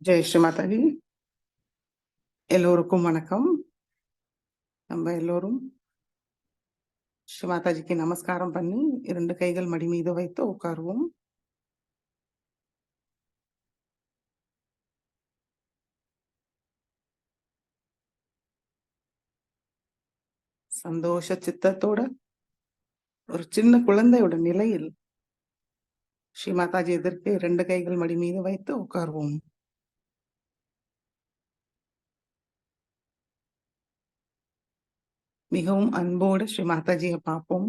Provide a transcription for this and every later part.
ஜெய் ஸ்ரீ மாதாஜி. எல்லோருக்கும் வணக்கம். நம்ம எல்லோரும் ஸ்ரீ மாதாஜிக்கு நமஸ்காரம் பண்ணி 2 கைகள் மடி மீது வைத்து உட்காருவோம். சந்தோஷ சித்தத்தோட ஒரு சின்ன குழந்தையோட நிலையில் ஸ்ரீ மாதாஜி எதிர்க்கு 2 கைகள் மடி மீது வைத்து உட்காருவோம். மிகவும் அன்போடு ஸ்ரீ மாதாஜியை பார்ப்போம்.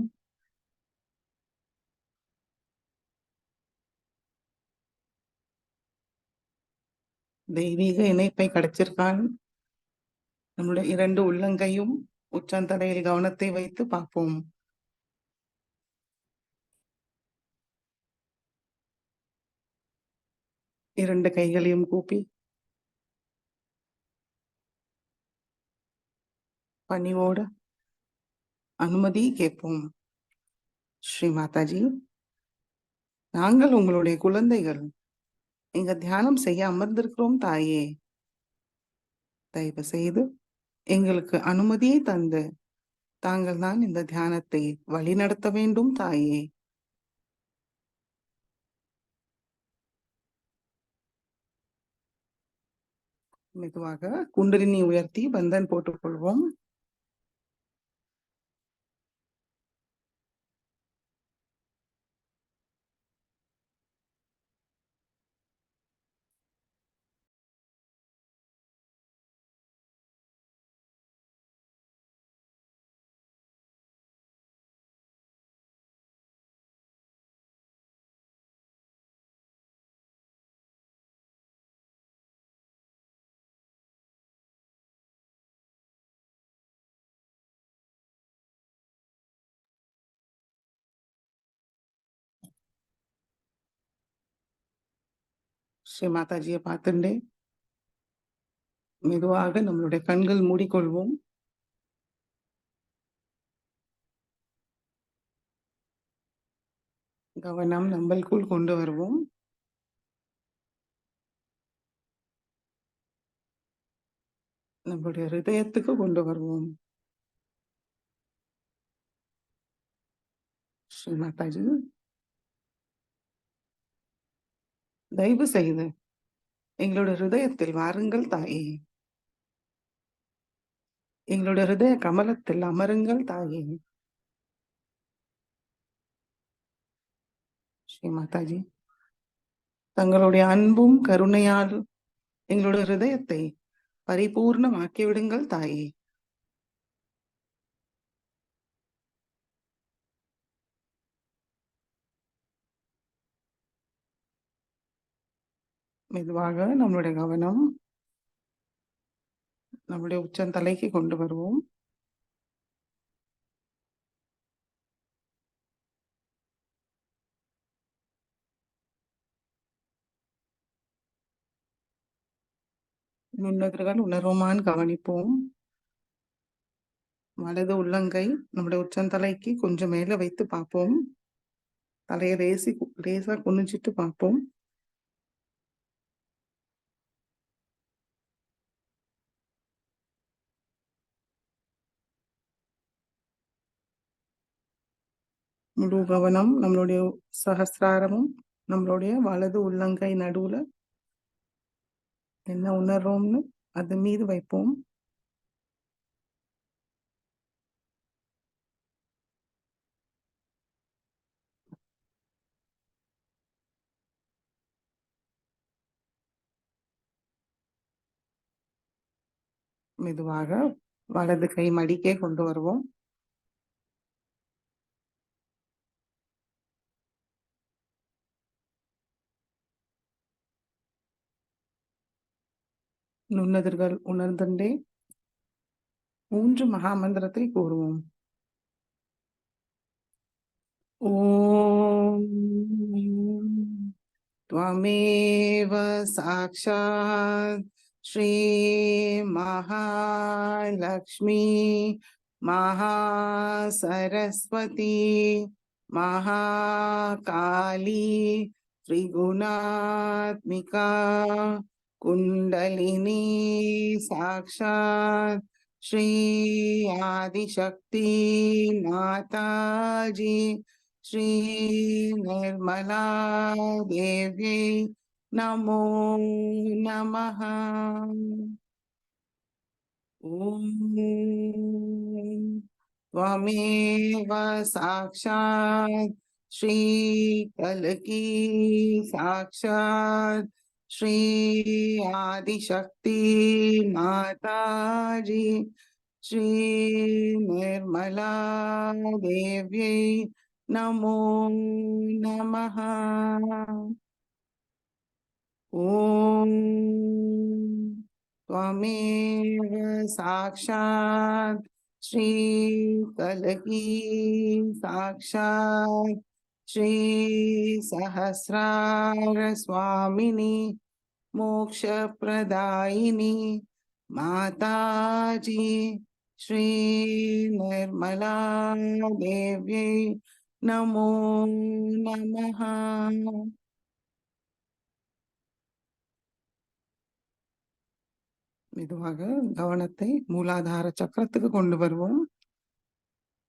தெய்வீக இணைப்பை கிடைச்சிருக்கான். நம்முடைய 2 உள்ளங்கையும் உச்சந்தலையில் கவனத்தை வைத்து பார்ப்போம். இரண்டு கைகளையும் கூப்பி பணிவோடு அனுமதி கேட்போம். ஸ்ரீ மாதாஜி, நாங்கள் உங்களுடைய குழந்தைகள் இங்க தியானம் செய்ய அமர்ந்திருக்கிறோம் தாயே. தயவு செய்து எங்களுக்கு அனுமதியை தந்து தாங்கள் தான் இந்த தியானத்தை வழிநடத்த வேண்டும் தாயே. மெதுவாக குண்டலினி உயர்த்தி பந்தன் போட்டுக் கொள்வோம். ஸ்ரீ மாதாஜியை பார்த்துட்டே மெதுவாக நம்மளுடைய கண்கள் மூடிக்கொள்வோம். கவனம் நம்மளுக்குள் கொண்டு வருவோம். நம்மளுடைய ஹிருதயத்துக்கு கொண்டு வருவோம். ஸ்ரீ மாதாஜி, தயவு செய்து எங்களுடைய ஹிருதயத்தில் வாருங்கள் தாயே. எங்களுடைய ஹிருதய கமலத்தில் அமருங்கள் தாயே. ஸ்ரீ மாதாஜி, தங்களுடைய அன்பும் கருணையால் எங்களுடைய ஹிருதயத்தை பரிபூர்ணமாக்கி விடுங்கள் தாயே. மெதுவாக நம்மளுடைய கவனம் நம்முடைய உச்சந்தலைக்கு கொண்டு வருவோம். நுண்ணுதல்கள் உணர்வுமான் கவனிப்போம். வலது உள்ளங்கை நம்முடைய உச்சந்தலைக்கு கொஞ்சம் மேல வைத்து பார்ப்போம். தலையை லேசா குனிஞ்சிட்டு பார்ப்போம். முழு கவனம் நம்மளுடைய சகசிராரமும் நம்மளுடைய வலது உள்ளங்கை நடுவுல என்ன உணர்றோம்னு அது மீது வைப்போம். மெதுவாக வலது கை மடிக்கே கொண்டு வருவோம். நுண்ணதிர்கள் உணர்ந்துண்டே 3 மகாமந்திரத்தை கூறுவோம். ஓம் त्वमेव साक्षात् श्री महालक्ष्मी महासरस्वती महाकाली त्रिगुणात्मिका कुंडलिनी साक्षात श्री आदिशक्ति माता जी श्री निर्मला देवी नमो नमः। ओम त्वमेव साक्षात् श्री कल्की साक्षात् श्री आदिशक्ति माता जी श्री निर्मला देव्यै नमो नमः। ओम त्वमेव साक्षात् श्री कल्की साक्षात् श्री सहस्रार स्वामिनी मोक्ष प्रदायिनी माता जी श्री निर्मला देव्यै नमो नमः। மெதுவாக கவனத்தை மூலாதார சக்கரத்துக்கு கொண்டு வருவோம்.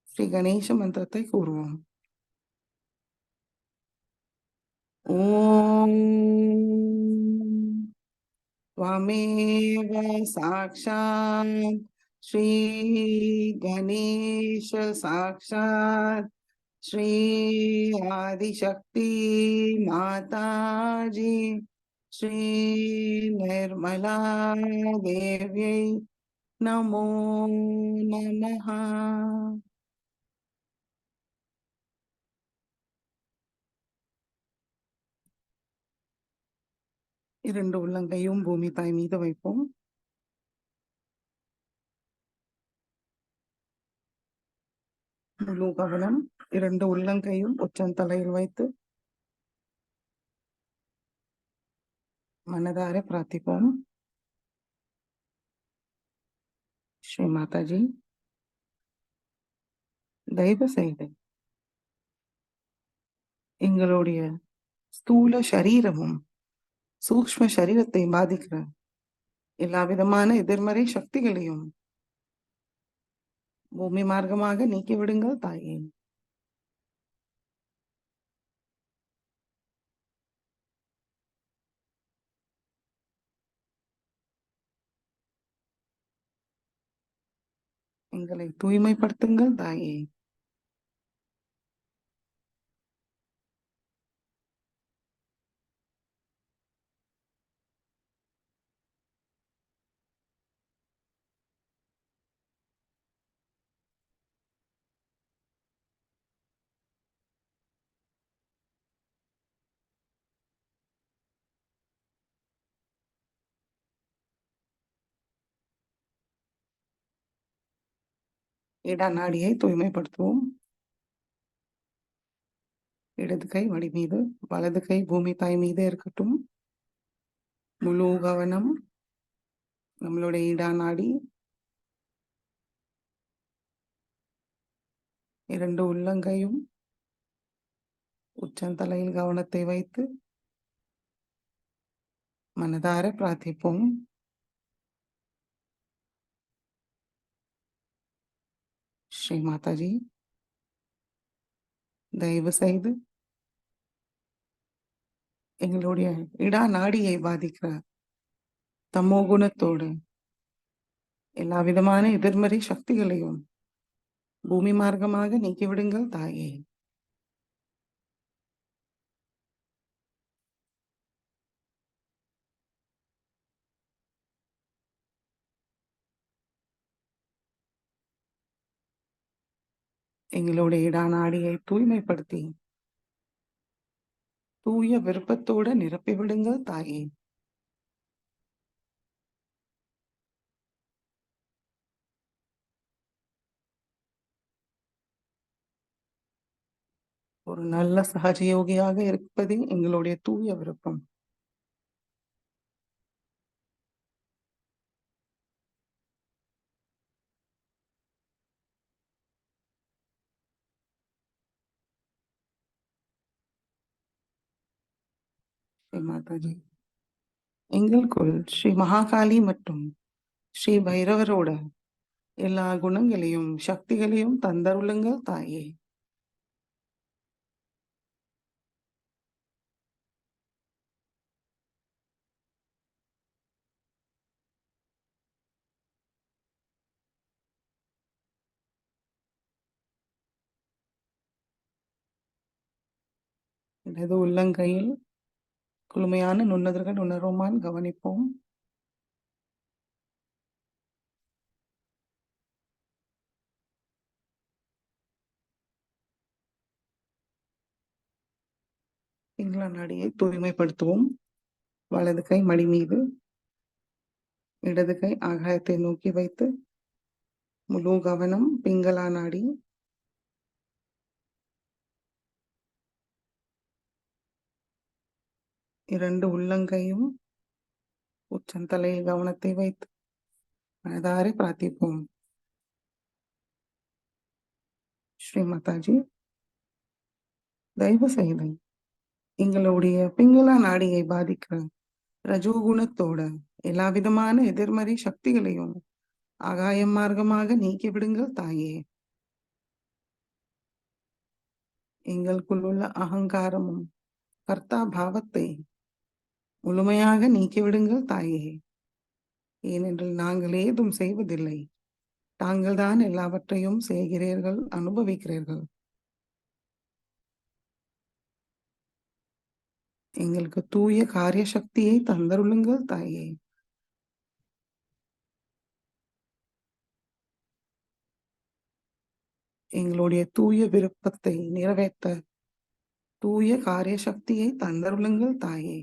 ஸ்ரீ கணேச மந்திரத்தை கூறுவோம். ஓம் त्वमेव साक्षात् श्री गणेश साक्षात् श्री आदिशक्ति माता जी श्री निर्मला देव्यै नमो नमः। இரண்டு உள்ளங்கையும் பூமி தாய் மீது வைப்போம். முழு கவனம் இரண்டு உள்ளங்கையும் உச்சந்தலையில் வைத்து மனதார பிரார்த்திப்போம். ஸ்ரீ மாதாஜி, தயவு செய்து எங்களுடைய ஸ்தூல சரீரமும் சூக்ஷ்ம சரீரத்தை பாதிக்கிற எல்லா விதமான எதிர்மறை சக்திகளையும் பூமி மார்க்கமாக நீக்கிவிடுங்கள் தாயே. எங்களை தூய்மைப்படுத்துங்கள் தாயே. இட நாடியை தூய்மைப்படுத்துவோம். இடது கை மடி மீது, வலது கை பூமி தாய் மீது இருக்கட்டும். முழு கவனம் நம்மளுடைய இடா நாடி, இரண்டு உள்ளங்கையும் உச்சந்தலையில் கவனத்தை வைத்து மனதார பிரார்த்திப்போம். ஸ்ரீ மாதாஜி, தயவு செய்து எங்களுடைய இடா நாடியை பாதிக்கிற தமோ குணத்தோடு எல்லா விதமான எதிர்மறை சக்திகளையும் பூமி மார்க்கமாக நீக்கிவிடுங்கள் தாயே. எங்களுடைய இடா நாடியை தூய்மைப்படுத்தி தூய விருப்பத்தோடு நிரப்பிவிடுங்கள் தாயே. ஒரு நல்ல சகஜயோகியாக இருப்பதே எங்களுடைய தூய விருப்பம். ஸ்ரீ மாதாஜி, எங்களுக்குள் ஸ்ரீ மகாகாளி மற்றும் ஸ்ரீ பைரவரோட எல்லா குணங்களையும் சக்திகளையும் தந்தருளுங்கள் தாயே. இடது உள்ளங்கையில் குளுமையான நுண்ணுதல்கள் உணருமான் கவனிப்போம். பிங்கள நாடியை தூய்மைப்படுத்துவோம். வலது கை மடி மீது, இடது கை ஆகாயத்தை நோக்கி வைத்து முழு கவனம் பிங்களா நாடி. இரண்டு உள்ளங்கையும் உச்சந்தலையில் கவனத்தை வைத்து மனதார பிரார்த்திப்போம். ஸ்ரீ மாதாஜி, தயவு செய்து எங்களுடைய பிங்களா நாடியை பாதிக்கிற ரஜோகுணத்தோட எல்லா விதமான எதிர்மறை சக்திகளையும் ஆகாயம் மார்க்கமாக நீக்கி விடுங்கள் தாயே. எங்களுக்குள் உள்ள அகங்காரமும் கர்த்தா பாவத்தை முழுமையாக நீக்கிவிடுங்கள் தாயே. ஏனென்றால் நாங்கள் ஏதும் செய்வதில்லை, தாங்கள்தான் எல்லாவற்றையும் செய்கிறீர்கள், அனுபவிக்கிறீர்கள். எங்களுக்கு தூய காரிய சக்தியை தந்தருளுங்கள் தாயே. எங்களுடைய தூய விருப்பத்தை நிறைவேற்ற தூய காரிய சக்தியை தந்தருளுங்கள் தாயே.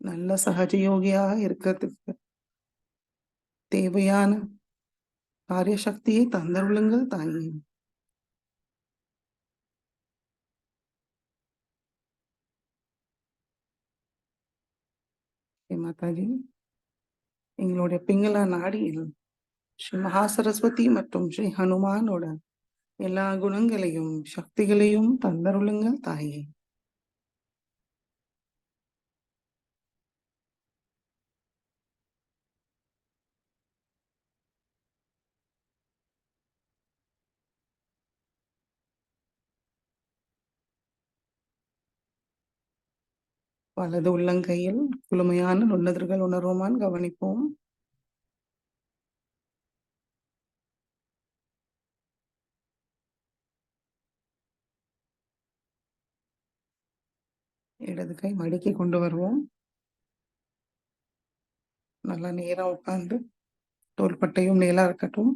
நல்ல சகஜயோகியாக இருக்கிறதுக்கு தேவையான காரிய சக்தியை தந்தருளுங்கள் தாயே. மாதாஜி, எங்களுடைய பிங்கள நாடியில் ஸ்ரீ மகா சரஸ்வதி மற்றும் ஸ்ரீ ஹனுமானோட எல்லா குணங்களையும் சக்திகளையும் தந்தருளுங்கள் தாயே. வலது உள்ளங்கையில் குளுமையான நுண்ணுதல்கள் உணர்வுமான் கவனிப்போம். இடது கை மடிக்கி கொண்டு வருவோம். நல்லா நேரா உட்கார்ந்து தோள்பட்டையும் நேரா இருக்கட்டும்.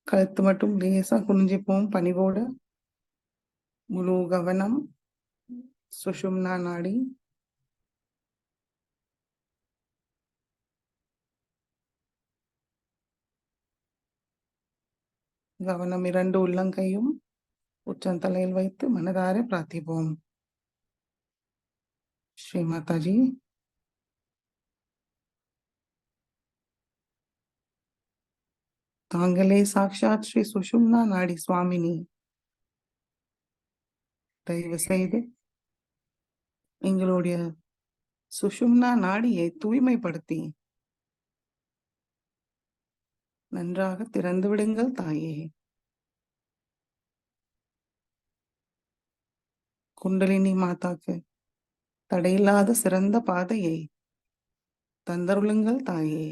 கழுத்து மட்டும் லேசா குனிஞ்சிப்போம் பணிவோட. முழு கவனம் சுஷும்னா நாடி. கவனம் இரண்டு உள்ளங்கையும் உச்சந்தலையில் வைத்து மனதார பிரார்த்திப்போம். ஸ்ரீ மாதாஜி, தாங்களே சாக்ஷாத் ஸ்ரீ சுஷும்னா நாடி சுவாமினி. தயவு செய்து எங்களுடைய சுஷும்னா நாடியை தூய்மைப்படுத்தி நன்றாக திறந்து விடுங்கள் தாயே. குண்டலினி மாதாக்கு தடையில்லாத சிறந்த பாதையை தந்தருளுங்கள் தாயே.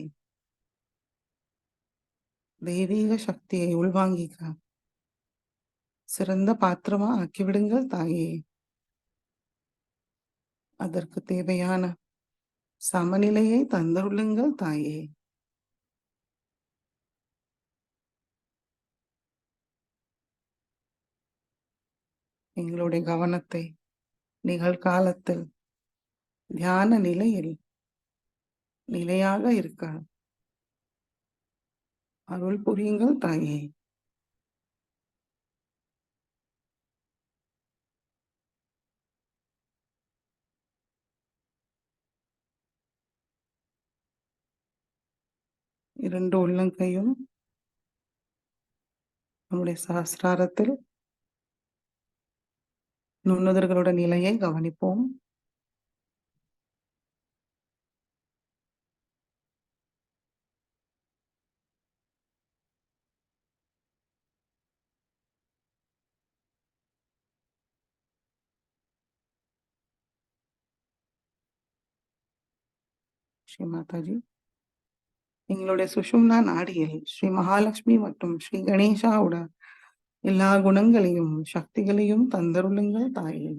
தெய்வீக சக்தியை உள்வாங்கிக்க சிறந்த பாத்திரமா ஆக்கிவிடுங்கள் தாயே. அதற்கு தேவையான சமநிலையை தந்தருளுங்கள் தாயே. எங்களுடைய கவனத்தை நிகழ்காலத்தில் தியான நிலையில் நிலையாக இருக்க அருள் புரியுங்கள் தாயே. இரண்டு உள்ளங்கையும் நம்முடைய சஹஸ்ராரத்தில் நுண்ணுதர்களோட நிலையை கவனிப்போம். ஸ்ரீ மாதாஜி, எங்களுடைய சுஷும்னா நாடியில் ஸ்ரீ மகாலட்சுமி மற்றும் ஸ்ரீ கணேசாவோட எல்லா குணங்களையும் சக்திகளையும் தந்தருளுங்கள் தாயே.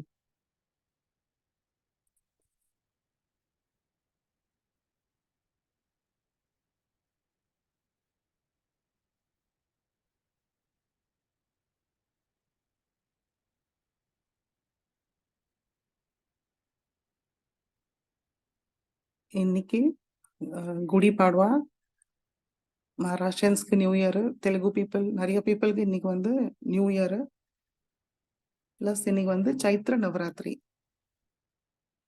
இன்னைக்கு குடி பாட்வா, மகாராஷ்டிரியன்ஸ்க்கு நியூ இயர், தெலுங்கு பீப்புள் நிறைய பீப்புளுக்கு இன்னைக்கு வந்து நியூ இயர், பிளஸ் இன்னைக்கு வந்து சைத்ர நவராத்திரி.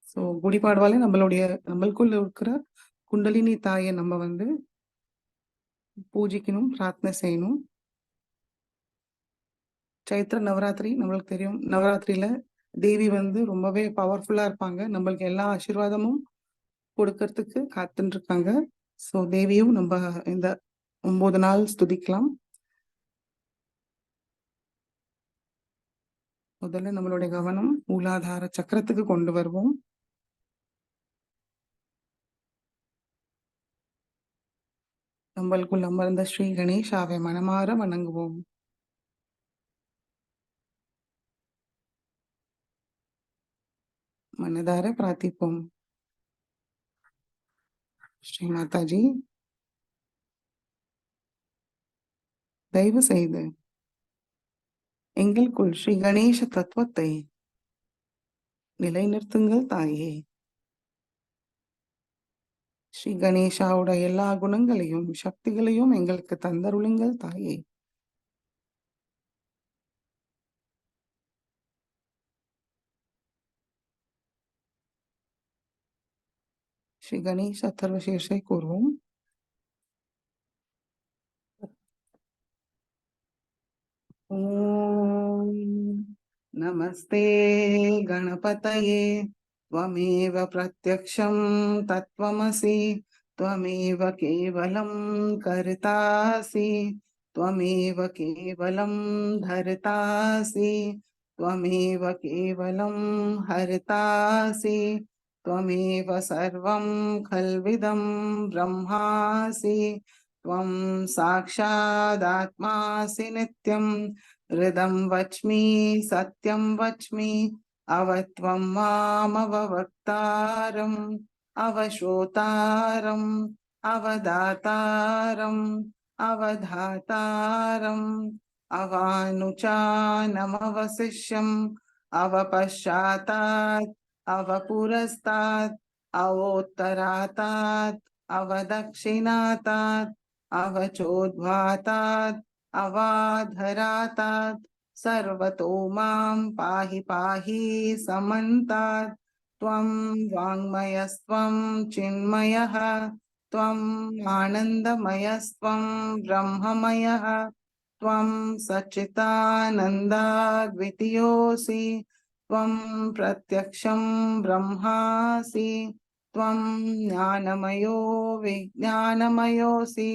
ஸோ குடி பாட்வாலே நம்மளுக்குள்ள இருக்கிற குண்டலினி தாயை நம்ம வந்து பூஜிக்கணும், பிரார்த்தனை செய்யணும். சைத்ர நவராத்திரி நம்மளுக்கு தெரியும். நவராத்திரியில தேவி வந்து ரொம்பவே பவர்ஃபுல்லா இருப்பாங்க. நம்மளுக்கு எல்லா ஆசீர்வாதமும் கொடுக்கறதுக்கு காத்துட்டு இருக்காங்க. ஸோ தேவியும் நம்ம இந்த 9 நாள் ஸ்துதிக்கலாம். முதல்ல நம்மளுடைய கவனம் மூலாதார சக்கரத்துக்கு கொண்டு வருவோம். நம்மளுக்குள் அமர்ந்த ஸ்ரீ கணேசாவை மனமாற வணங்குவோம். மனதார பிரார்த்திப்போம். ஸ்ரீ மாதாஜி, தயவு செய்து எங்களுக்குள் ஸ்ரீ கணேச தத்துவத்தை நிலைநிறுத்துங்கள் தாயே. ஸ்ரீ கணேசாவோட எல்லா குணங்களையும் சக்திகளையும் எங்களுக்கு தந்தருளுங்கள் தாயே. ஸ்ரீ கணேஷ் அத்தர்வசேஷை கூறுவோம். ஓம் நமஸ்தே गणपतये त्वमेव प्रत्यक्षं तत्त्वमसि त्वमेव केवलं कर्तासि त्वमेव केवलं धर्तासि त्वमेव केवलं हर्तासि त्वमेव सर्वं खल्विदं ब्रह्मासि त्वं साक्षादात्मासि नित्यं हृदं वच्मि सत्यं वच्मि अवत्वं मामवक्तारम् अवश्रोतारम् अवदातारम् अवधातारम् अवानुचानमवशिष्यम् अवपश्चातात् अवपुरस्तात् अवोत्तरातात् अवदक्षिणातात् अवचोद्ध्वातात् अवाधरातात् सर्वतो मां पाहि पाहि समन्तात् त्वं वाङ्मयस्त्वं चिन्मयः त्वम् आनन्दमयस्त्वं ब्रह्ममयः त्वं सच्चिदानन्दाद्वितीयोऽसि त्वं प्रत्यक्षं ब्रह्मासि त्वं ज्ञानमयो विज्ञानमयोऽसि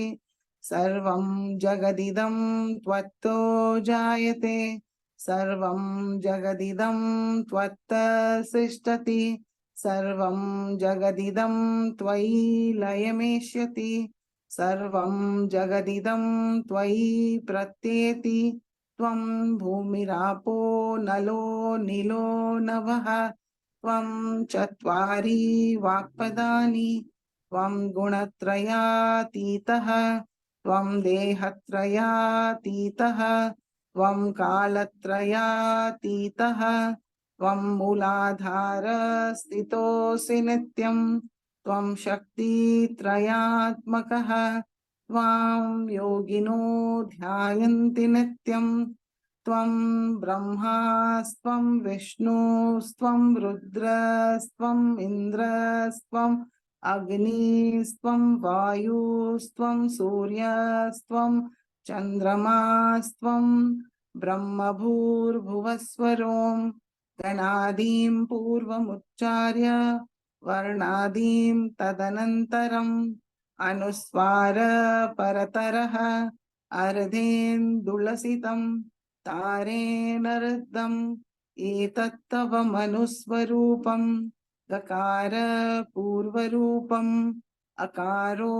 सर्वं जगदिदं त्वत्तो जायते सर्वं जगदिदं त्वत्तसिष्ठति सर्वं जगदिदं त्वयि लयमेष्यति सर्वं जगदिदं त्वयि प्रत्येति त्वं भूमिरापो नलो नीलो नभः त्वं चत्वारि वाक्पदानि त्वं गुणत्रयातीतः त्वं देहत्रयातीतः त्वं कालत्रयातीतः त्वं मूलाधारस्थितोऽसि नित्यं त्वं शक्तित्रयात्मकः त्वां योगिनो ध्यायन्ति नित्यं त्वं ब्रह्मास्त्वं विष्णुस्त्वं रुद्रस्त्वम् इन्द्रस्त्वम् अग्निस्त्वं वायुस्त्वं सूर्यस्त्वं चन्द्रमास्त्वं ब्रह्मभूर्भुवस्वरों गणादीं पूर्वमुच्चार्य वर्णादीं तदनन्तरम् अनुस्वार परतरः अर्धेन्दुलसितं तारेण रुद्धम् एतत्तव मनुस्वरूपं गकार पूर्वरूपम् अकारो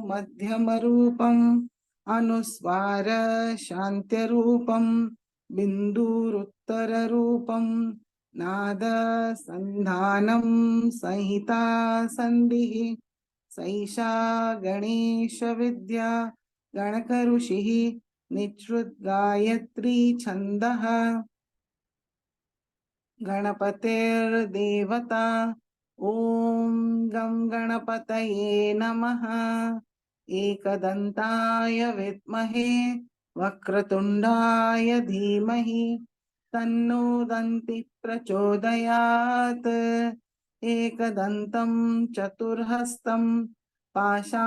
मध्यमरूपम् अनुस्वार शान्त्यरूपम् बिन्दुरुत्तररूपम् नाद संधानं संहिता संधिः सैषा गणेश विद्या गणक ऋषिः निच्छ्रुतगायत्री छन्दः गणपतिर्देवता ॐ गं गणपतये नमः एकदन्ताय विद्महे वक्रतुण्डाय धीमहि तन्नो दन्ति प्रचोदयात् एकदन्तं चतुर्हस्तं पाशाङ्कुशधारिणं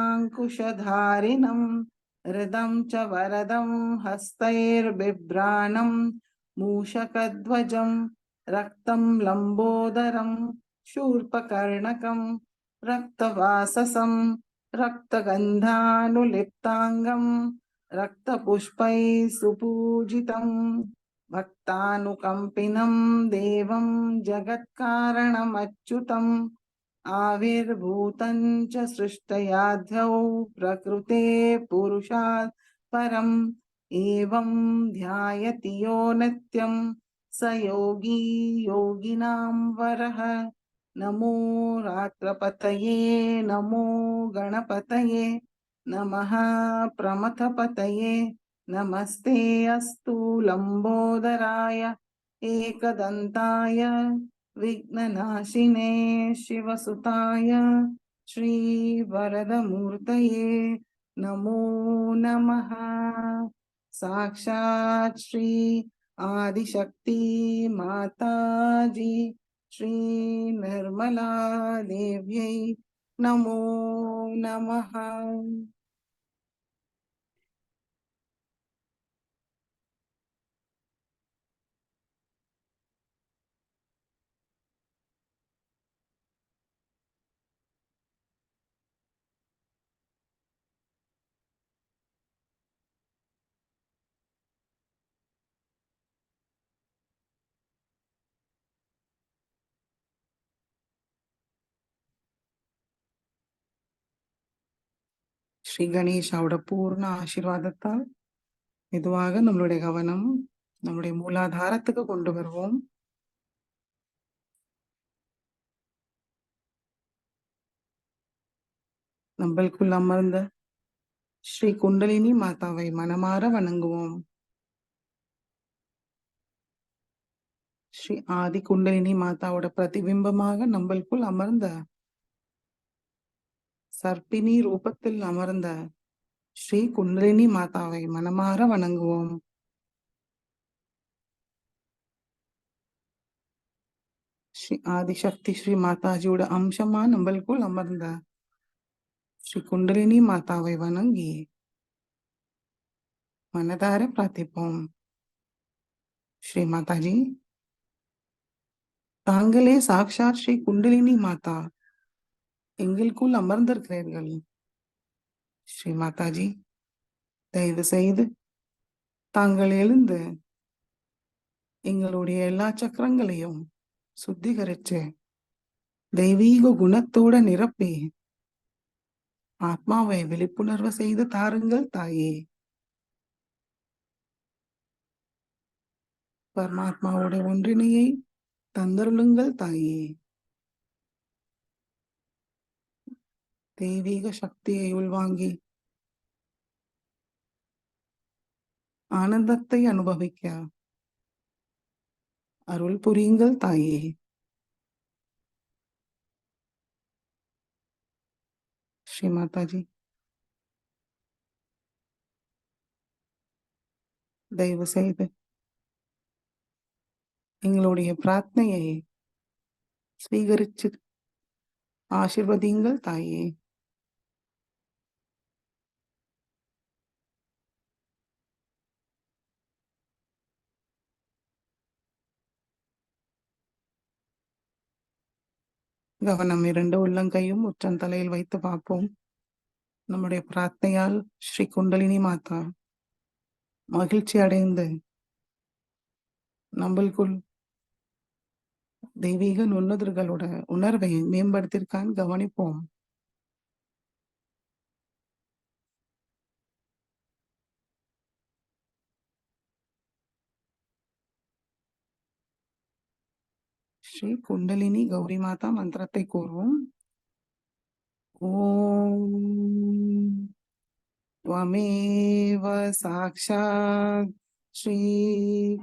हृदं च वरदं हस्तैर्बिभ्राणं मूषकध्वजं रक्तं लम्बोदरं शूर्पकर्णकं रक्तवाससं रक्तगन्धानुलिप्ताङ्गं रक्तपुष्पैः सुपूजितं भक्तानुकम्पिनं देवं जगत्कारणमच्युतम् आविर्भूतं च सृष्टयाध्यौ प्रकृते पुरुषात् परम् एवं ध्यायति यो नित्यं स योगी योगिनां वरः नमो रात्रपतये नमो गणपतये नमः प्रमथपतये नमस्ते अस्तु लंबोदराय एकदन्ताय विघ्ननाशिने शिवसुताय श्रीवरदमूर्तये नमो नमः। साक्षात् श्री आदिशक्ति माताजी श्री निर्मला देव्यै नमो नमः। ஸ்ரீ கணேஷாவோட பூர்ண ஆசீர்வாதத்தால் மெதுவாக நம்மளுடைய கவனம் நம்முடைய மூலாதாரத்துக்கு கொண்டு வருவோம். நம்மளுக்குள் அமர்ந்த ஸ்ரீ குண்டலினி மாதாவை மனமாற வணங்குவோம். ஸ்ரீ ஆதி குண்டலினி மாதாவோட பிரதிபிம்பமாக நம்மளுக்குள் அமர்ந்த சர்ப்பினி ரூபத்தில் அமர்ந்த ஸ்ரீ குண்டலினி மாதாவை மனமாற வணங்குவோம். ஸ்ரீ ஆதிசக்தி ஸ்ரீ மாதாஜியோட அம்சமா நம்மளுக்குள் அமர்ந்த ஸ்ரீ குண்டலினி மாதாவை வணங்கி மனதார பிரார்த்திப்போம். ஸ்ரீ மாதாஜி, தாங்களே சாக்ஷாத் ஸ்ரீ குண்டலினி மாதா எங்களுக்குள் அமர்ந்திருக்கிறீர்கள். ஸ்ரீ மாதாஜி, தயவு செய்து தாங்கள் எழுந்து எங்களுடைய எல்லா சக்கரங்களையும் சுத்திகரிச்சு தெய்வீக குணத்தோட நிரப்பி ஆத்மாவை விழிப்புணர்வு செய்து தாருங்கள் தாயே. பரமாத்மாவோட ஒன்றிணையை தந்தருளுங்கள் தாயே. தெய்வீக சக்தியை உள்வாங்கி ஆனந்தத்தை அனுபவிக்க அருள் புரியுங்கள் தாயே. ஸ்ரீ மாதாஜி, தயவு செய்து எங்களுடைய பிரார்த்தனையை ஸ்வீகரிச்சு ஆசிர்வதிங்கள் தாயே. கவனம் 2 உள்ளங்கையும் உச்சந்தலையில் வைத்து பார்ப்போம். நம்முடைய பிரார்த்தனையால் ஸ்ரீ குண்டலினி மாதா மகிழ்ச்சி அடைந்து நம்மளுக்குள் தெய்வீக நுண்ணுதர்களோட உணர்வை மேம்படுத்தியிருக்கான்னு கவனிப்போம். ஸ்ரீ குண்டலினி கௌரி மாதா மந்திரத்தை கூறுவோம். ஓம் त्वमेव साक्षात् श्री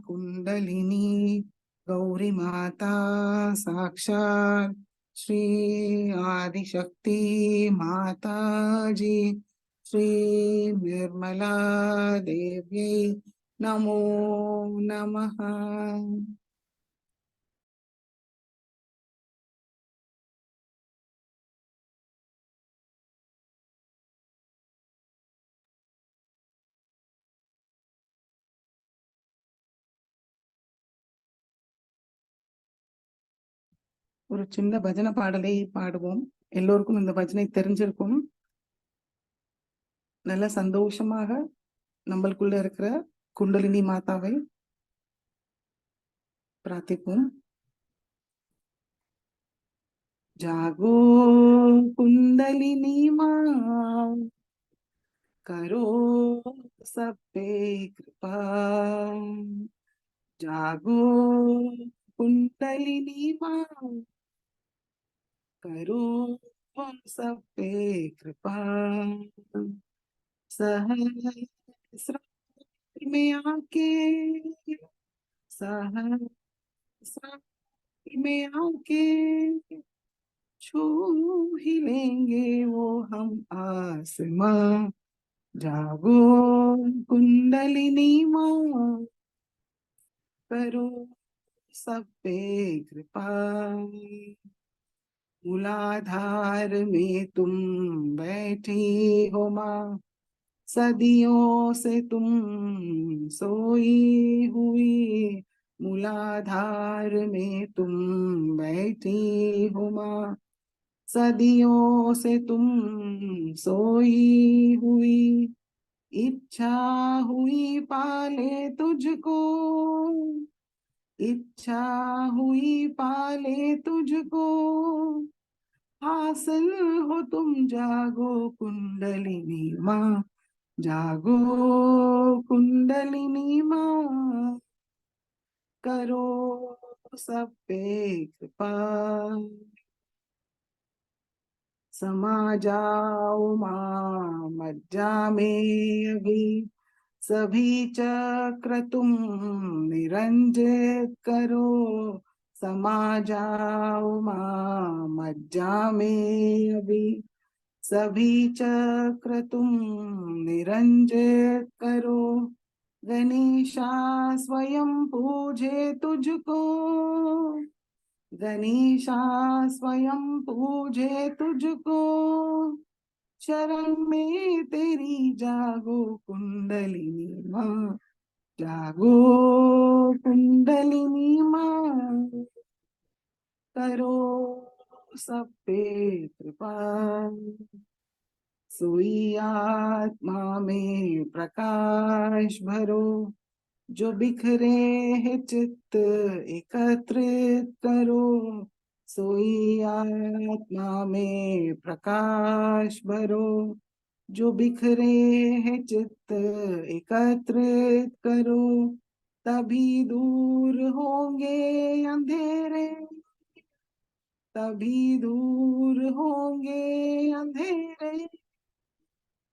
कुंडलिनी गौरी माता साक्षात् श्री आदिशक्ति माता जी श्री निर्मला देव्यै नमो नमः. ஒரு சின்ன பஜனை பாடலை பாடுவோம். எல்லோருக்கும் இந்த பஜனை தெரிஞ்சிருக்கும். நல்ல சந்தோஷமாக நம்மளுக்குள்ள இருக்கிற குண்டலினி மாதாவை பிரார்த்திப்போம். जागो कुंडलिनी माँ करो सब पे कृपा. जागो कुंडलिनी माँ करो सब पे कृपा. सहस्र में आके सहस्र में आके छू ही लेंगे वो हम आसमां. जागो कुंडलिनी माँ करो सब पे कृपा. मूलाधार में तुम बैठी हो माँ सदियों से तुम सोई हुई. मूलाधार में तुम बैठी हो माँ सदियों से तुम सोई हुई. इच्छा हुई पाले तुझको इच्छा हुई पाले तुझको. हासिल हो तुम जागो कुंडलिनी माँ. जागो कुंडलिनी माँ करो सब पे कृपा. समा जाओ माँ मज्जा में अभी सभी चक्र तुम निरंजित करो. समा जाओ माँ मज्जा में अभी सभी चक्र तुम निरंजित करो. गणेशा स्वयं पूजे तुझको गणेशा स्वयं पूजे तुझको. शरण में तेरी जागो कुंडलिनी माँ. जागो कुंडलिनी माँ करो सब पे कृपा. सोई आत्मा में प्रकाश भरो जो बिखरे है चित्त एकत्रित करो. सोई आत्मा में प्रकाश भरो जो बिखरे है चित्त एकत्रित करो. तभी दूर होंगे अंधेरे तभी दूर होंगे अंधेरे.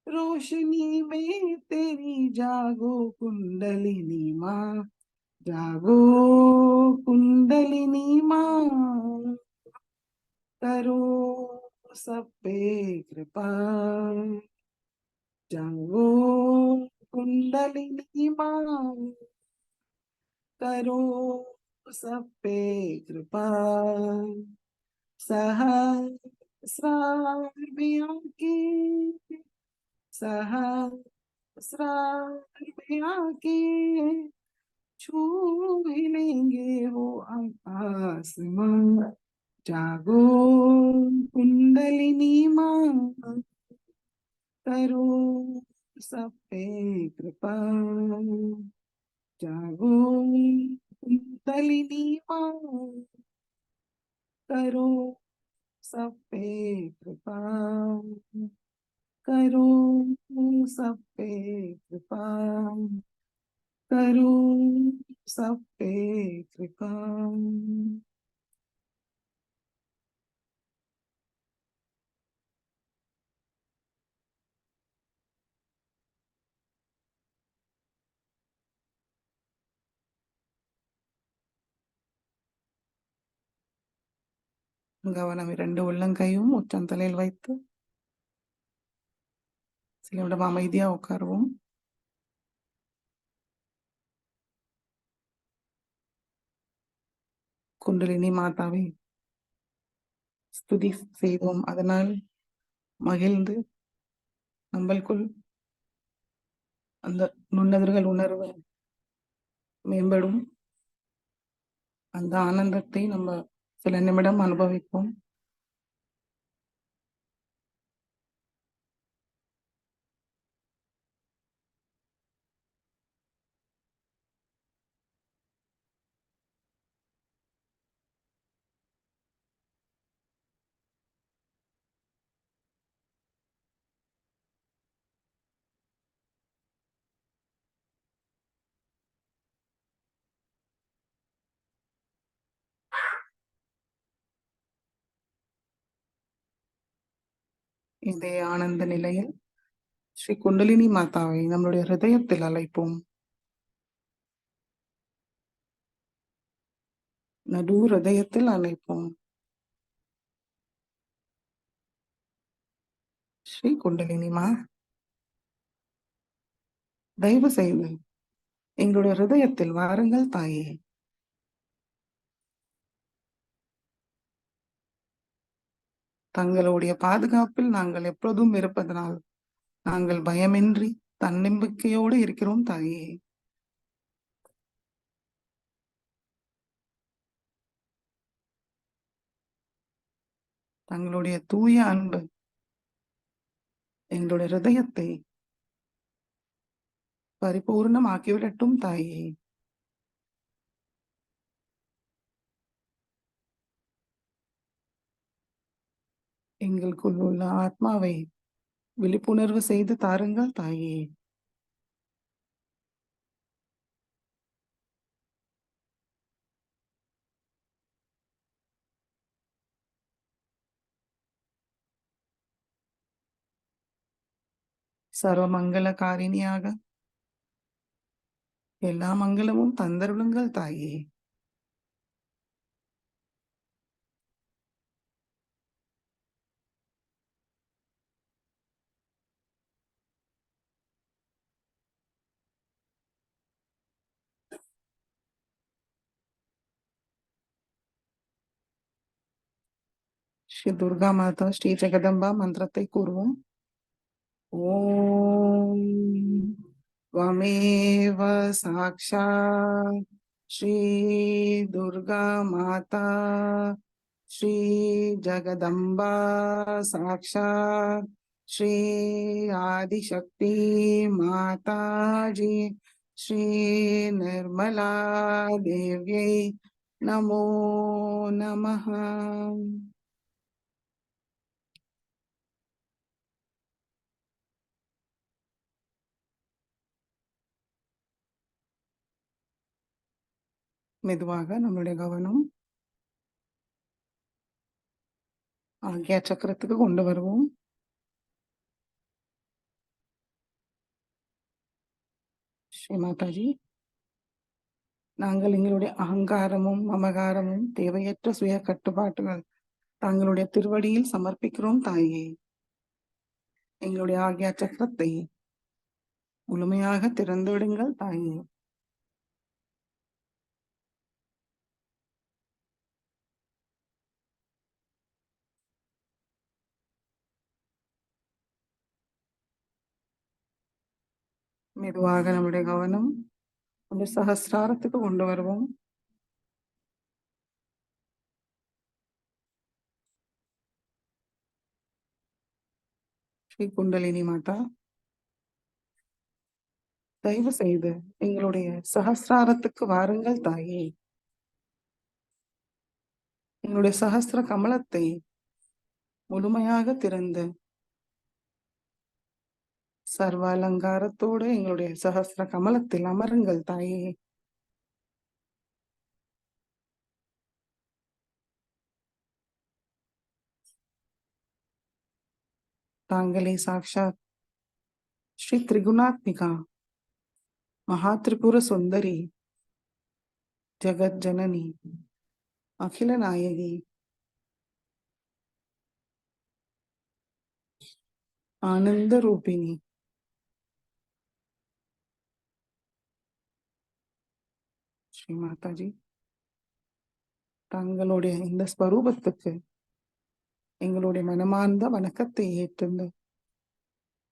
रोशनी में तेरी जागो कुंडलिनी माँ. जागो कुंडलिनी माँ करो सब पे कृपा. जागो कुंडलिनी माँ करो सब पे कृपा. सहस्रार में आके सहस्रार में आके छू ही लेंगे वो आसमां. जागो कुंडलिनी माँ, करो सब पे कृपा। जागो कुंडलिनी माँ, करो सब पे कृपा। करो सब पे कृपा। करो सब पे कृपा। கவனம் 2 உள்ளங்கையும் உச்சந்தலையில் வைத்து சில நிமிடம் அமைதியா உட்காருவோம். குண்டலினி மாதாவை ஸ்துதி செய்தோம். அதனால் மகிழ்ந்து நம்மளுக்குள் அந்த நுண்ணறிவுகள் உணர்வு மேம்படும். அந்த ஆனந்தத்தை நம்ம சில நிமிடம் அனுபவிப்போம். இதே ஆனந்த நிலையில் ஸ்ரீ குண்டலினி மாதாவை நம்மளுடைய ஹிருதயத்தில் அழைப்போம். நடு ஹிருதயத்தில் அழைப்போம். ஸ்ரீ குண்டலினி மா, தயவு செய்து எங்களுடைய ஹிருதயத்தில் வாருங்கள் தாயே. தங்களுடைய பாதுகாப்பில் நாங்கள் எப்பொழுதும் இருப்பதனால் நாங்கள் பயமின்றி தன்னம்பிக்கையோடு இருக்கிறோம் தாயே. தங்களுடைய தூய அன்பு எங்களுடைய ஹிருதயத்தை பரிபூர்ணமாக்கிவிடட்டும் தாயே. எங்களுக்குள் உள்ள ஆத்மாவை விழிப்புணர்வு செய்து தாருங்கள் தாயே. சர்வ மங்களகாரிணியாக எல்லா மங்களமும் தந்தருளுங்கள் தாயே. ஸ்ரீ துர்கா மாதா ஸ்ரீ ஜெகதம்பா மந்திரத்தை கூறுவோம். ஓம் त्वमेव साक्षात् श्री दुर्गा माता श्री जगदम्बा साक्षात् श्री आदिशक्ति माता जी श्री निर्मला देव्यै नमो नमः. மெதுவாக நம்மளுடைய கவனம் ஆக்ஞா சக்கரத்துக்கு கொண்டு வருவோம். ஸ்ரீ மாதாஜி, நாங்கள் எங்களுடைய அகங்காரமும் மமகாரமும் தேவையற்ற சுய கட்டுப்பாட்டுகள் தங்களுடைய திருவடியில் சமர்ப்பிக்கிறோம் தாயே. எங்களுடைய ஆக்ஞா சக்கரத்தை முழுமையாக திறந்து விடுங்கள் தாயே. மெதுவாக நம்முடைய கவனம் அந்த சகஸ்ராரத்துக்கு கொண்டு வருவோம். ஸ்ரீ குண்டலினி மாதா, தயவு செய்து எங்களுடைய சஹஸ்ராரத்துக்கு வாருங்கள் தாயே. எங்களுடைய சஹஸ்ர கமலத்தை முழுமையாக திறந்து சர்வ அலங்காரத்தோடு எங்களுடைய சஹஸ்ர கமலத்தில் அமருங்கள் தாயே. தாங்களே சாக்ஷாத் ஸ்ரீ திரிகுணாத்மிகா மகா திரிபுர சுந்தரி, ஜெகத் ஜனனி, அகில நாயகி, ஆனந்த ரூபிணி, ஸ்ரீ மாதாஜி, தங்களுடைய இந்த ஸ்வரூபத்துக்கு எங்களுடைய மனமார்ந்த வணக்கத்தை ஏற்றுந்து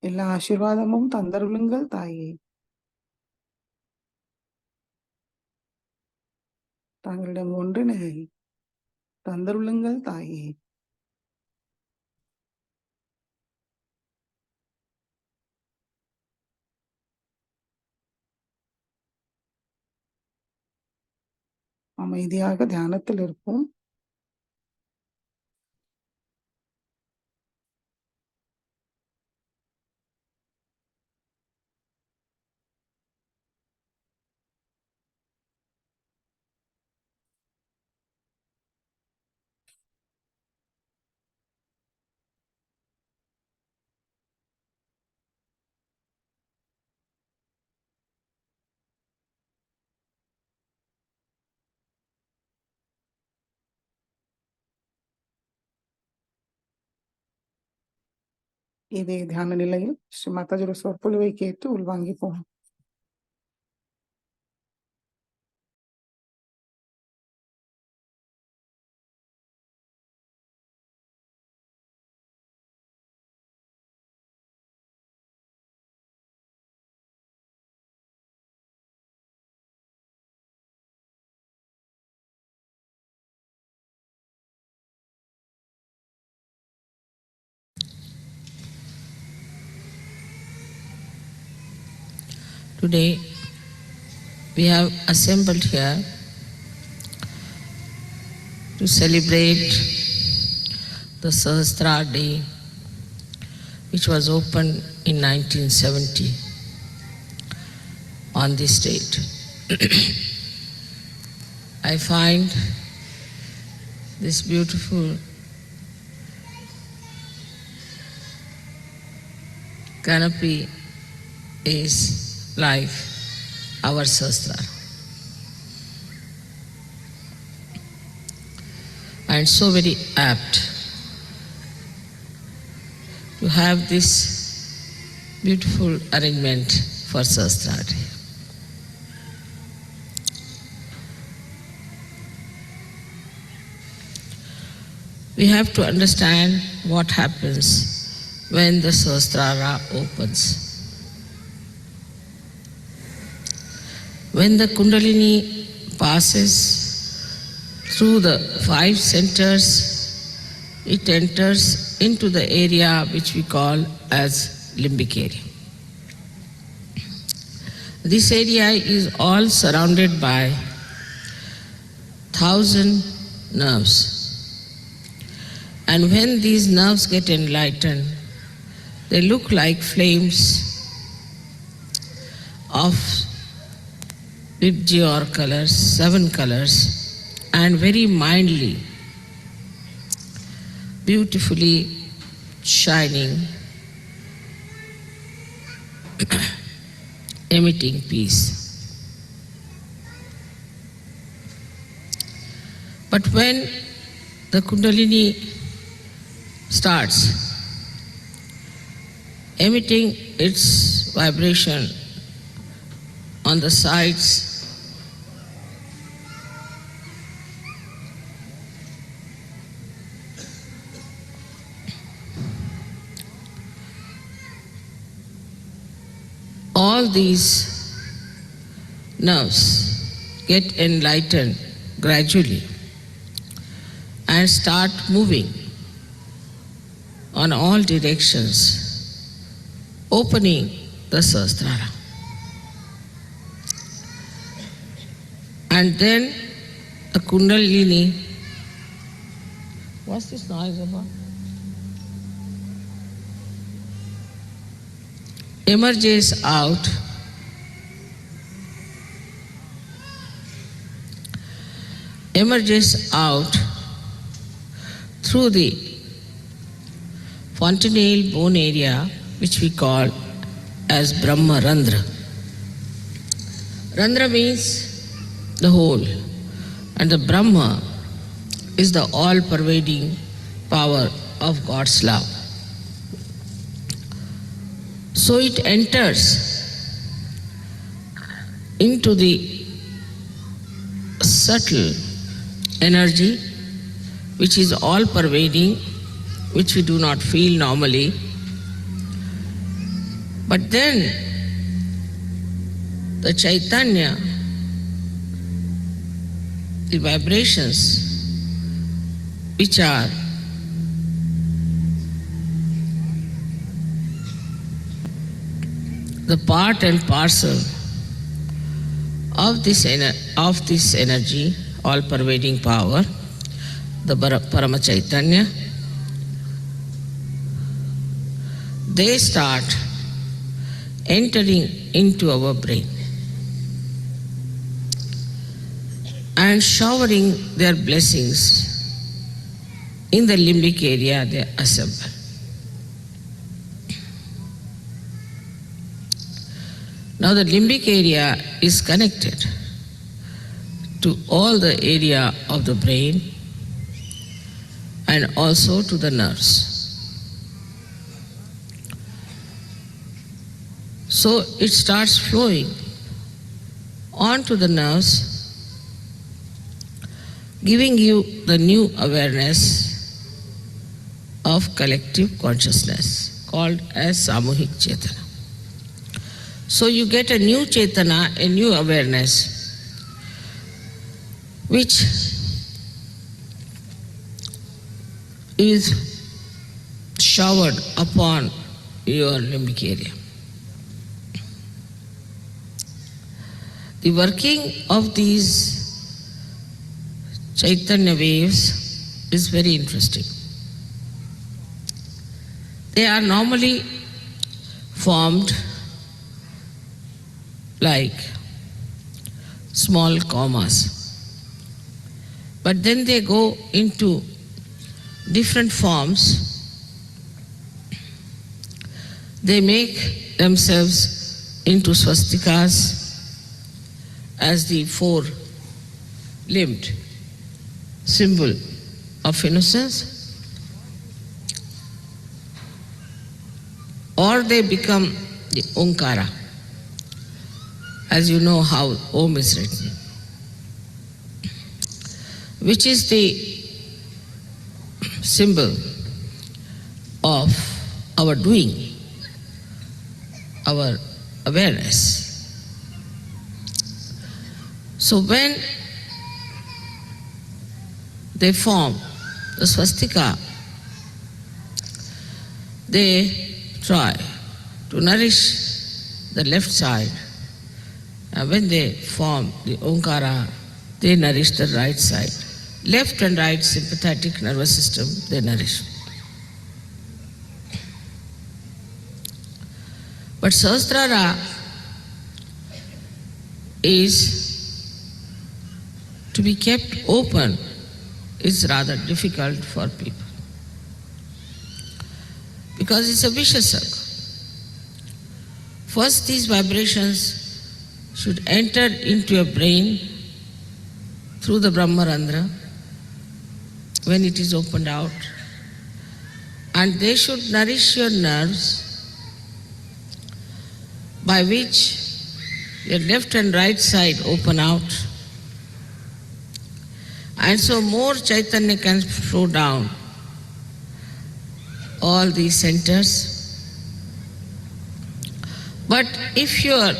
எல்லா ஆசீர்வாதமும் தந்தருளுங்கள் தாயே. தங்களிடம் ஒன்றினை தந்தருளுங்கள் தாயே. அமைதியாக தியானத்தில் இருப்போம். இதே தியான நிலையில் ஸ்ரீ மாதாஜியோட சொற்பொழிவை கேட்டு உள்வாங்கிப்போம். Today we have assembled here to celebrate the Sahasra Day, which was opened in 1970 on this date. I find this beautiful canopy is like our Sahasra. And so very apt to have this beautiful arrangement for Sahasra Day. We have to understand what happens when the Sahasrara opens. When the Kundalini passes through the 5 centers, it enters into the area which we call as limbic area. This area is all surrounded by 1,000 nerves. And when these nerves get enlightened, they look like flames of Vibgyor colors, 7 colors, and very mildly, beautifully shining, emitting peace. But when the Kundalini starts emitting its vibration on the sides, all these nerves get enlightened gradually and start moving on all directions opening the Sahasrara. And then the Kundalini. What's this noise about? Emerges out through the fontanelle bone area, which we call as Brahma Randhra. Randhra means the whole, and the Brahma is the all-pervading power of God's love. So it enters into the subtle energy which is all-pervading, which we do not feel normally. But then the Chaitanya, the vibrations which are the part and parcel of this energy, all-pervading power, the Parama Chaitanya, they start entering into our brain and showering their blessings in the limbic area they assemble. Now the limbic area is connected to all the area of the brain and also to the nerves. So it starts flowing onto the nerves, giving you the new awareness of collective consciousness called as Samuhik Chetana. So you get a new Chetana, a new awareness, which is showered upon your limbic area. The working of these Chaitanya waves is very interesting. They are normally formed like small commas, but then they go into different forms. They make themselves into swastikas as the four-limbed symbol of innocence, or they become the Omkara, as you know how Om is written, which is the symbol of our doing, our awareness. So when they form the swastika, they try to nourish the left side. And when they form the Omkara, they nourish the right side. Left and right sympathetic nervous system, they nourish. But Sahasrara is to be kept open is rather difficult for people, because it's a vicious circle. First, these vibrations should enter into your brain through the Brahma Randhra when it is opened out, and they should nourish your nerves, by which your left and right side open out, and so more Chaitanya can flow down all these centers. But if your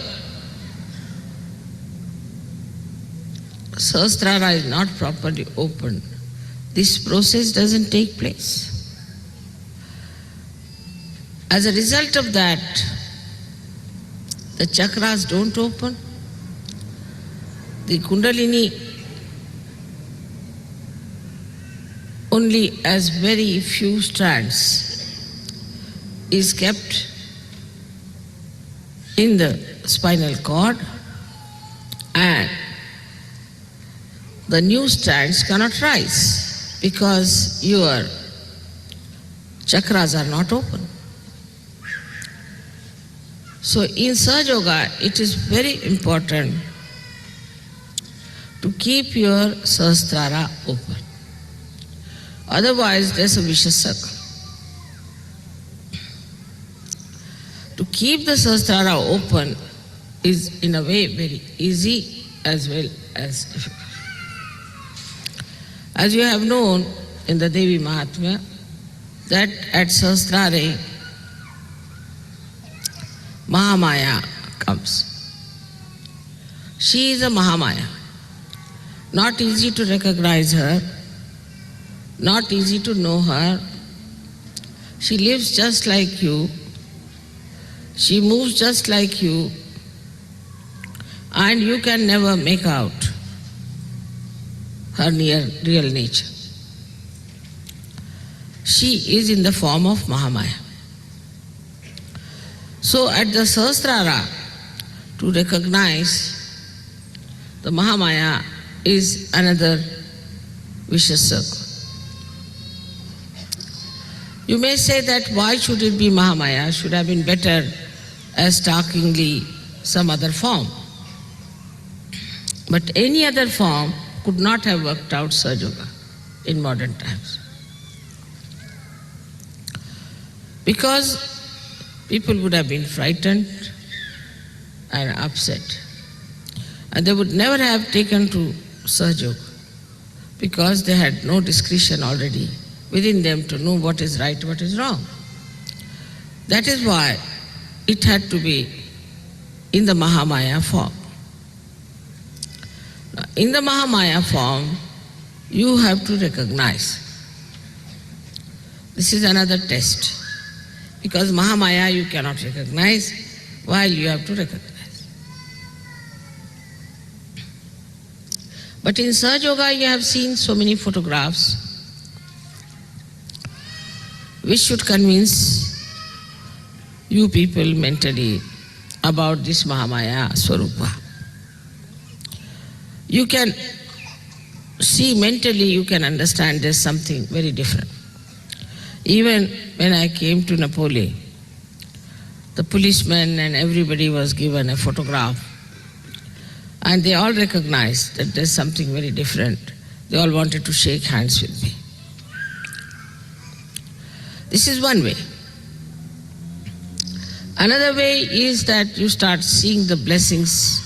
Sahasrara is not properly opened, this process doesn't take place. As a result of that, the chakras don't open. The Kundalini only as very few strands is kept in the spinal cord, and the new strands cannot rise because your chakras are not open. So in Sahaja Yoga, it is very important to keep your Sahasrara open. Otherwise, there's a vicious circle. To keep the Sahasrara open is in a way very easy as well as difficult. As you have known in the Devi Mahatmya, that at Sahasrare, Mahamaya comes. She is a Mahamaya. Not easy to recognize her, not easy to know her. She lives just like you, she moves just like you, and you can never make out her real nature. She is in the form of Mahamaya. So at the Sahasrara, to recognize the Mahamaya is another vicious circle. You may say that why should it be Mahamaya? Should have been better as starkingly some other form. But any other form could not have worked out Sahaja Yoga in modern times. Because people would have been frightened and upset. And they would never have taken to Sahaja Yoga because they had no discretion already within them to know what is right, what is wrong. That is why it had to be in the Mahamaya form. Now, in the Mahamaya form, you have to recognize. This is another test. Because Mahamaya you cannot recognize, while you have to recognize. But in Sahaja Yoga you have seen so many photographs which should convince you people mentally about this Mahamaya Swarupa. You can see mentally, you can understand there's something very different. Even when I came to Napoli, the policemen and everybody was given a photograph, and they all recognized that there's something very different. They all wanted to shake hands with me. This is one way. Another way is that you start seeing the blessings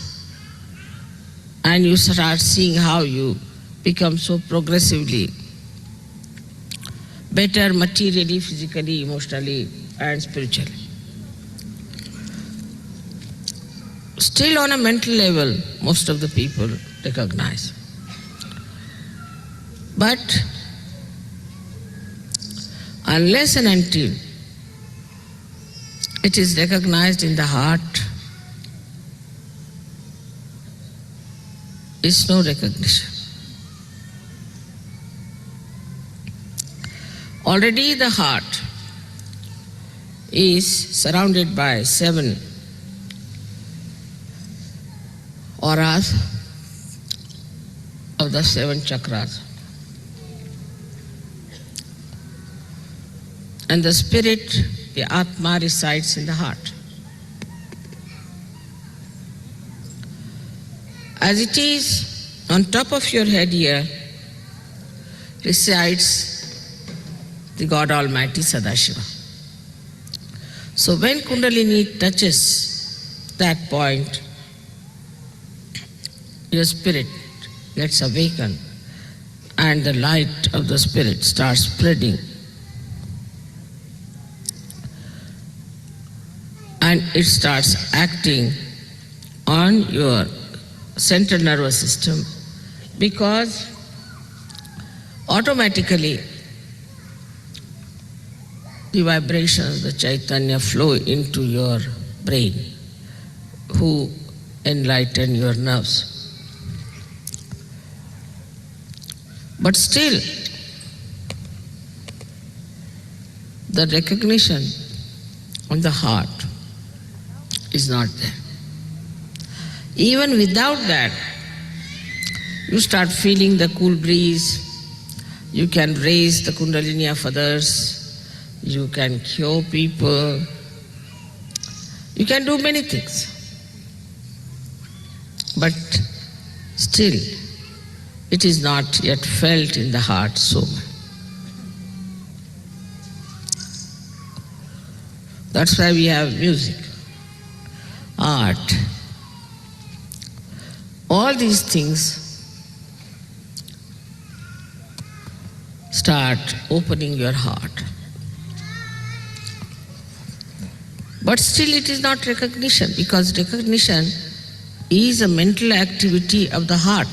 and you start seeing how you become so progressively better materially, physically, emotionally, and spiritually. Still on a mental level, most of the people recognize. But unless and until it is recognized in the heart, is no recognition. Already the heart is surrounded by 7 auras of the 7 chakras. And the spirit, the Atma, resides in the heart. As it is, on top of your head here resides the God Almighty Sadashiva. So when Kundalini touches that point, your spirit gets awakened and the light of the spirit starts spreading. And it starts acting on your central nervous system, because automatically the vibrations, the Chaitanya flow into your brain, who enlighten your nerves. But still, the recognition on the heart is not there. Even without that, you start feeling the cool breeze, you can raise the kundalini of others, you can cure people, you can do many things. But still, it is not yet felt in the heart so much. That's why we have music, art. All these things start opening your heart. But still it is not recognition, because recognition is a mental activity of the heart.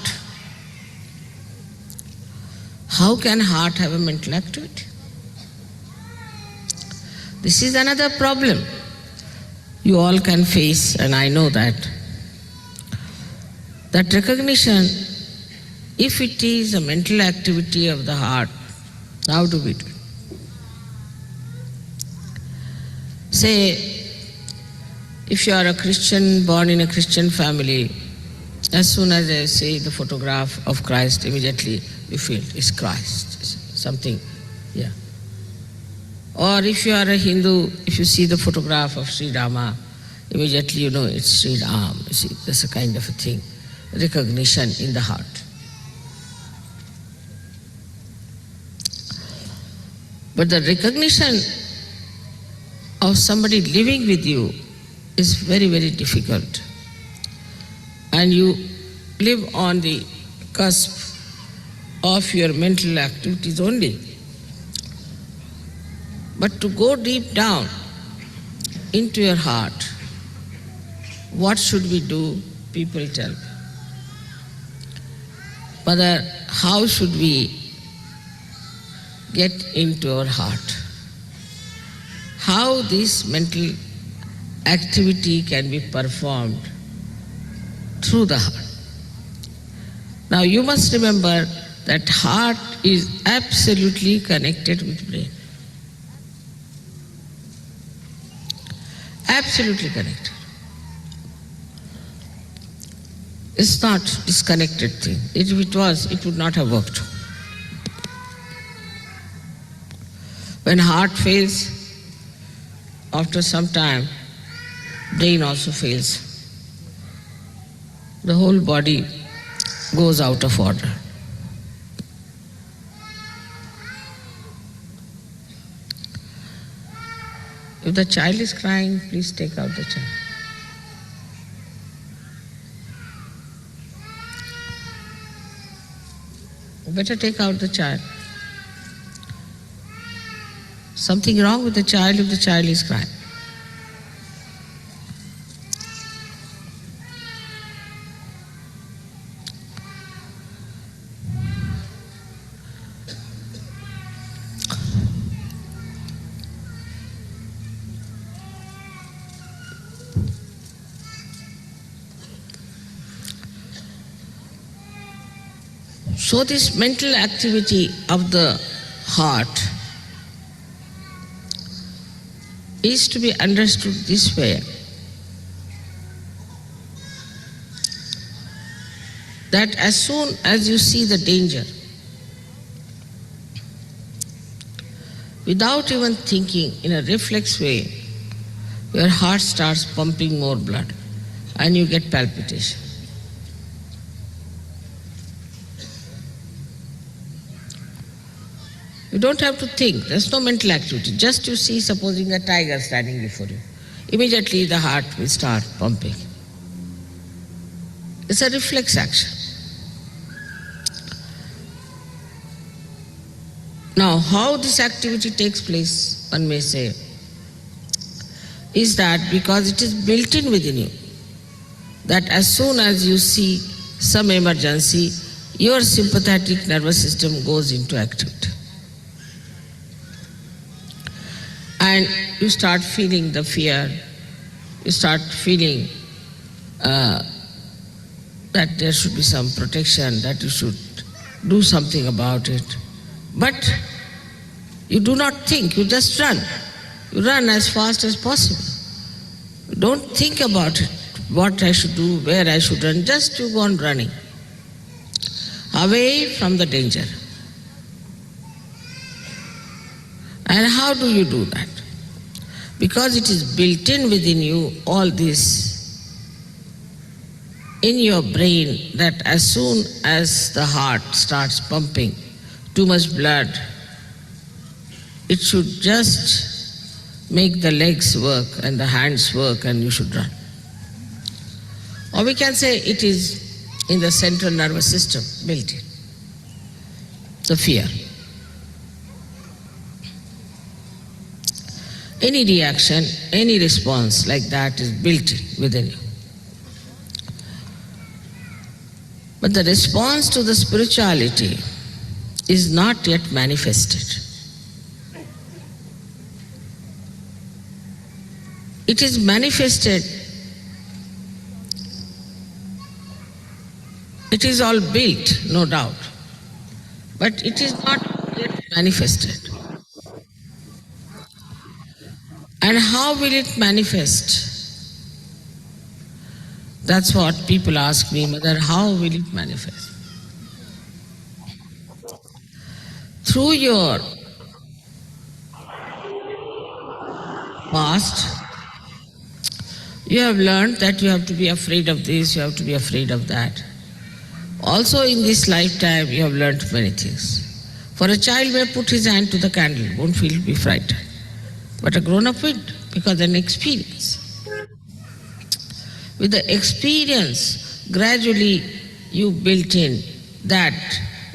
How can heart have a mental activity? This is another problem you all can face, and I know that recognition, if it is a mental activity of the heart, how do we do it? Say, if you are a Christian, born in a Christian family, as soon as I see the photograph of Christ, immediately you feel it's Christ, it's something, yeah. Or if you are a Hindu, if you see the photograph of Sri Rama, immediately you know it's Sri Ram. You see, that's a kind of a thing, recognition in the heart. But the recognition of somebody living with you is very, very difficult. And you live on the cusp of your mental activities only. But to go deep down into your heart, what should we do? People tell me. Mother, how should we get into our heart? How this mental activity can be performed through the heart? Now you must remember that heart is absolutely connected with brain. Absolutely connected. It's not disconnected thing. If it was, it would not have worked. When heart fails, after some time, brain also fails. The whole body goes out of order. If the child is crying, please take out the child. Better take out the child. Something wrong with the child if the child is crying. So this mental activity of the heart is to be understood this way, that as soon as you see the danger, without even thinking, in a reflex way, your heart starts pumping more blood and you get palpitation. You don't have to think, there's no mental activity. Just you see, supposing a tiger standing before you, immediately the heart will start pumping. It's a reflex action. Now, how this activity takes place, one may say, is that because it is built in within you, that as soon as you see some emergency, your sympathetic nervous system goes into activity. and you start feeling the fear, you start feeling that there should be some protection, that you should do something about it. But you do not think, you just run. You run as fast as possible. You don't think about it, what I should do, where I should run, just you go on running away from the danger. And how do you do that? Because it is built in within you, all this in your brain, that as soon as the heart starts pumping too much blood, it should just make the legs work and the hands work and you should run. Or we can say it is in the central nervous system built in, the fear. Any reaction, any response like that is built in within you. But the response to the spirituality is not yet manifested. It is manifested, it is all built, no doubt, but it is not yet manifested. And how will it manifest? That's what people ask me, Mother, how will it manifest? Through your past, you have learned that you have to be afraid of this, you have to be afraid of that. Also in this lifetime, you have learned many things. For a child may put his hand to the candle, won't feel be frightened. But a grown-up will, because an experience. With the experience, gradually you built in that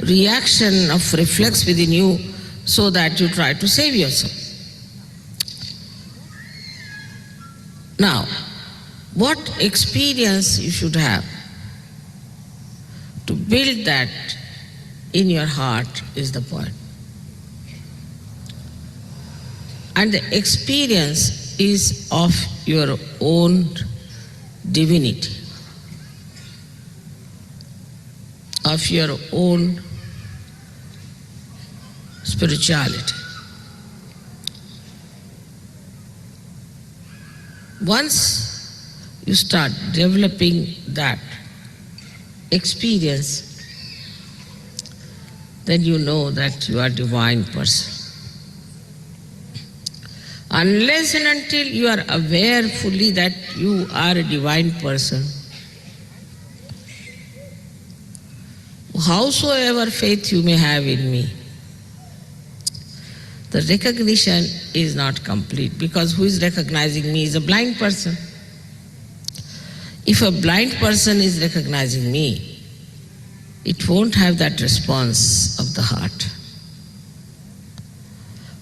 reaction of reflex within you so that you try to save yourself. Now, what experience you should have to build that in your heart is the point. And the experience is of your own divinity, of your own spirituality. Once you start developing that experience, then you know that you are a divine person. Unless and until you are aware fully that you are a divine person, howsoever faith you may have in me, the recognition is not complete, because who is recognizing me is a blind person. If a blind person is recognizing me, it won't have that response of the heart.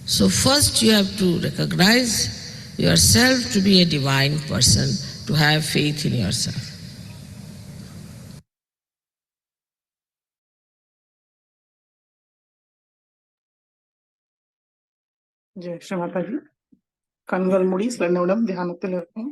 So first you have to recognize yourself to be a divine person, to have faith in yourself. Jai Sri Mataji. கண்கள் மூடி சில நிமிடம் தியானத்தில் இருக்கும்.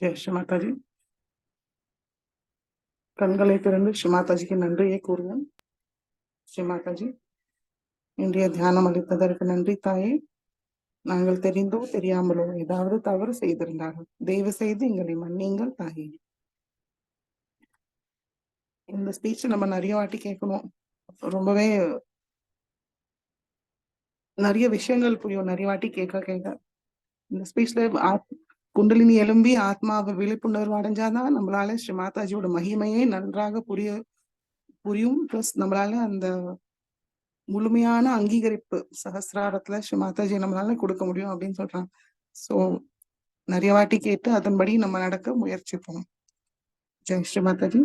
ஜெய் ஸ்ரீ மாதாஜி. கண்களை திறந்து ஸ்ரீ மாதாஜிக்கு நன்றியை கூறுவோம். ஸ்ரீ மாதாஜி, இன்றைய தியானம் அளித்ததற்கு நன்றி தாயே. நாங்கள் தெரிந்தோ தெரியாமலோ ஏதாவது தவறு செய்திருந்தாலும் தயவு செய்து எங்களை மன்னியுங்கள் தாயே. இந்த ஸ்பீச் நம்ம நிறைய வாட்டி கேட்கணும். ரொம்பவே நிறைய விஷயங்கள் புரியும் நிறைய வாட்டி கேட்க கேட்க. இந்த ஸ்பீச்ல குண்டலினி எழும்பி ஆத்மாவை விழிப்புணர்வு அடைஞ்சாதான் நம்மளால ஸ்ரீ மாதாஜியோட மகிமையே நன்றாக புரியும். பிளஸ் நம்மளால அந்த முழுமையான அங்கீகரிப்பு சகசிராரத்துல ஸ்ரீ மாதாஜி நம்மளால கொடுக்க முடியும் அப்படின்னு சொல்றாங்க. சோ நிறைய வாட்டி கேட்டு அதன்படி நம்ம நடக்க முயற்சிப்போம். ஜெய் ஸ்ரீ மாதாஜி.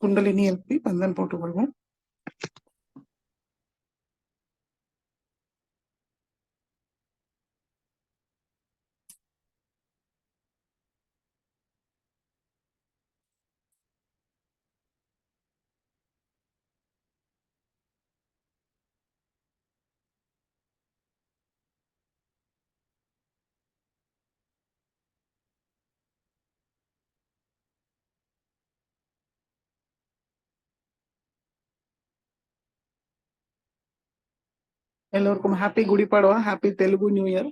குண்டலினி எழுப்பி பந்தன் போட்டுக் கொள்வோம். எல்லோருக்கும் ஹாப்பி குடி பாடவா, ஹாப்பி தெலுங்கு நியூ இயர்.